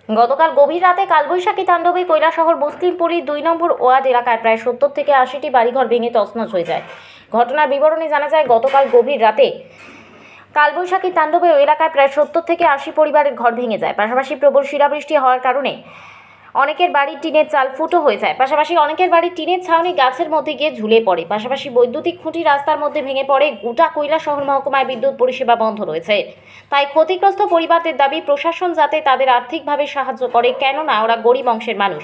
গতকাল গভীর রাতে কালবৈশাখী তাণ্ডবে কৈলাসহর মুসলিমপুরী ২ নম্বর ওয়ার্ড এলাকায় প্রায় ৭০ থেকে ৮০টি বাড়িঘর ভেঙে তছনছ হয়ে যায়। ঘটনার বিবরণে জানা যায়, গতকাল গভীর রাতে কালবৈশাখী তাণ্ডবে ওই এলাকায় প্রায় ৭০ থেকে ৮০ পরিবারের ঘর ভেঙে যায়। পাশাপাশি প্রবল শিলাবৃষ্টি হওয়ার কারণে অনেকের বাড়ির টিনের চাল ফুটো হয়ে যায়। পাশাপাশি অনেকের বাড়ির টিনের ছাউনি গাছের মধ্যে গিয়ে ঝুলে পড়ে। পাশাপাশি বৈদ্যুতিক খুঁটি রাস্তার মধ্যে ভেঙে পড়ে। গোটা কৈলাসহর মহকুমায় বিদ্যুৎ পরিষেবা বন্ধ রয়েছে। তাই ক্ষতিগ্রস্ত পরিবারদের দাবি প্রশাসন যাতে তাদের আর্থিকভাবে সাহায্য করে, কেননা ওরা গরিব অংশের মানুষ,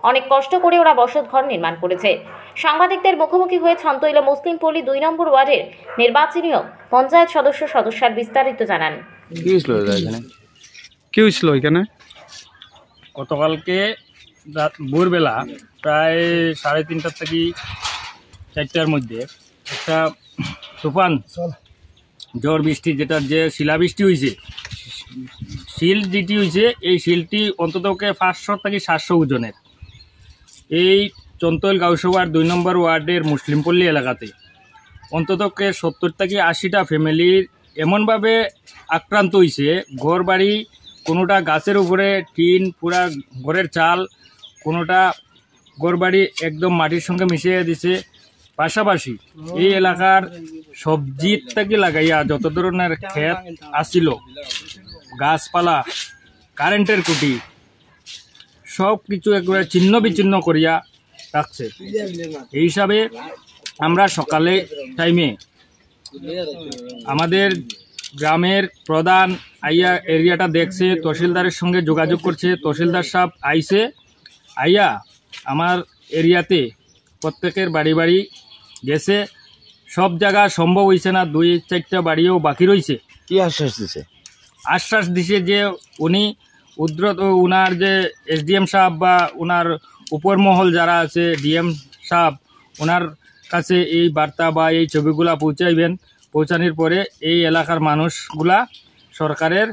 অনেক কষ্ট করে ওরা বসতঘর নির্মাণ করেছে। সাংবাদিকদের মুখোমুখি হয়ে ছন্তইল মুসলিমপল্লী ২ নম্বর ওয়ার্ডের নির্বাচনীয় পঞ্চায়েত সদস্যার বিস্তারিত জানান। কি হয়েছিল এখানে? গতকালকে ভোরবেলা প্রায় ৩:৩০ থেকে ৪টার মধ্যে একটা তুফান ঝড় বৃষ্টি, যেটা যে শিলাবৃষ্টি হয়েছে, শিল যেটি হয়েছে, এই শিলটি অন্ততকে ৫০০ থেকে ৭০০ ওজনের। এই চন্তইল গাউসভার ২ নম্বর ওয়ার্ডের মুসলিমপল্লী এলাকাতে অন্ততকে ৭০ থেকে ৮০টা ফ্যামিলির এমনভাবে আক্রান্ত হয়েছে, ঘর বাড়ি কোনোটা গাছের উপরে টিন, পুরা ঘরের চাল, কোনোটা ঘরবাড়ি একদম মাটির সঙ্গে মিশিয়ে দিছে। পাশাপাশি এই এলাকার সবজির থেকে লাগাইয়া যত ধরনের ক্ষেত আসছিল, গাছপালা, কারেন্টের খুঁটি, সব কিছু একবারে ছিন্ন বিচ্ছিন্ন করিয়া রাখছে। এই হিসাবে আমরা সকালে টাইমে আমাদের গ্রামের প্রধান আইয়া এরিয়াটা দেখছে, তহসিলদারের সঙ্গে যোগাযোগ করছে। তহসিলদার সাহেব আইছে, আইয়া আমার এরিয়াতে প্রত্যেকের বাড়ি বাড়ি গেছে। সব জায়গা সম্ভব হয়েছে না, ২-৪টা বাড়িও বাকি রয়েছে। কি আশ্বাস দিছে? আশ্বাস দিছে যে উনি উনার যে এসডিএম সাহেব বা উনার উপর মহল যারা আছে, ডিএম সাহেব, ওনার কাছে এই বার্তা বা এই ছবিগুলা পৌঁছাইবেন। পৌঁছানোর পরে এই এলাকার মানুষগুলা সরকারের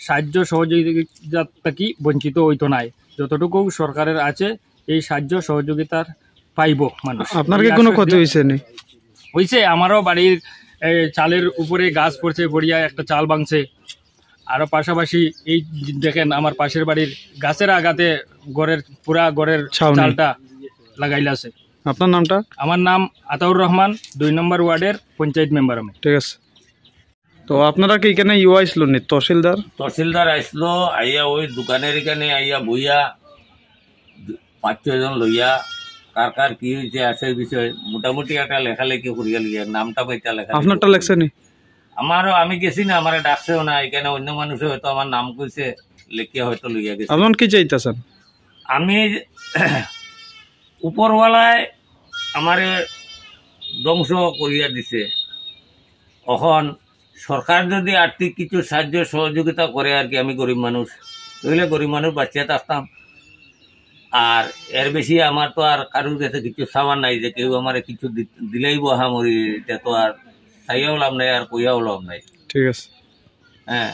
সাহায্য সহযোগিতা থেকে বঞ্চিত হইতো নাই। যতটুকু সরকারের আছে এই সাহায্য সহযোগিতার পাইব মানুষ। আপনার কি কোনো ক্ষতি হয়েছে? হয়েছে, আমারও বাড়ির চালের উপরে গাছ পড়ছে, পড়িয়া একটা চাল ভাঙছে। আরও পাশাপাশি এই দেখেন আমার পাশের বাড়ির গাছের আঘাতে পুরা ঘরের চালটা লাগাইলাছে। আপনার নামটা? আমার নাম আতাউর রহমান, ২ নম্বর ওয়ার্ডের পঞ্চায়েত মেম্বার আমি। ঠিক আছে। তো আপনারা কি এখানে ইউ আইসলো নি? তহসিলদার আইসলো, আইয়া ওই দোকানের এখানে আইয়া বইয়া ৫-৬ জন লইয়া কার কার কি হয়েছে আছে বিষয় মোটামুটি একটা লেখালেখি করিয়া লিয়া নামটা পাইতা লেখা। আপনারটা লেখছে নি? আমারও, আমি গেছি না, আমার ডাকছেও না। এখানে অন্য মানুষে হয়তো আমার নাম কইছে, লেখিয়া হয়তো লইয়া গেছে। আপনার কি চাইতেছেন? আমি উপরওয়ালায় আমারে ধ্বংস করিয়া দিছে। এখন সরকার যদি আর্থিক কিছু সাহায্য সহযোগিতা করে আর কি, আমি গরিব মানুষ, তাহলে গরিব মানুষ বাঁচিয়ে থাকতাম। আর এর বেশি আমার তো আর কারোর কাছে কিছু সামান নাই যে কেউ আমার কিছু দিলেই বহামরি, এটা তো আর চাইয়াও লাভ নাই আর কইয়াও লাভ নাই। ঠিক আছে। হ্যাঁ।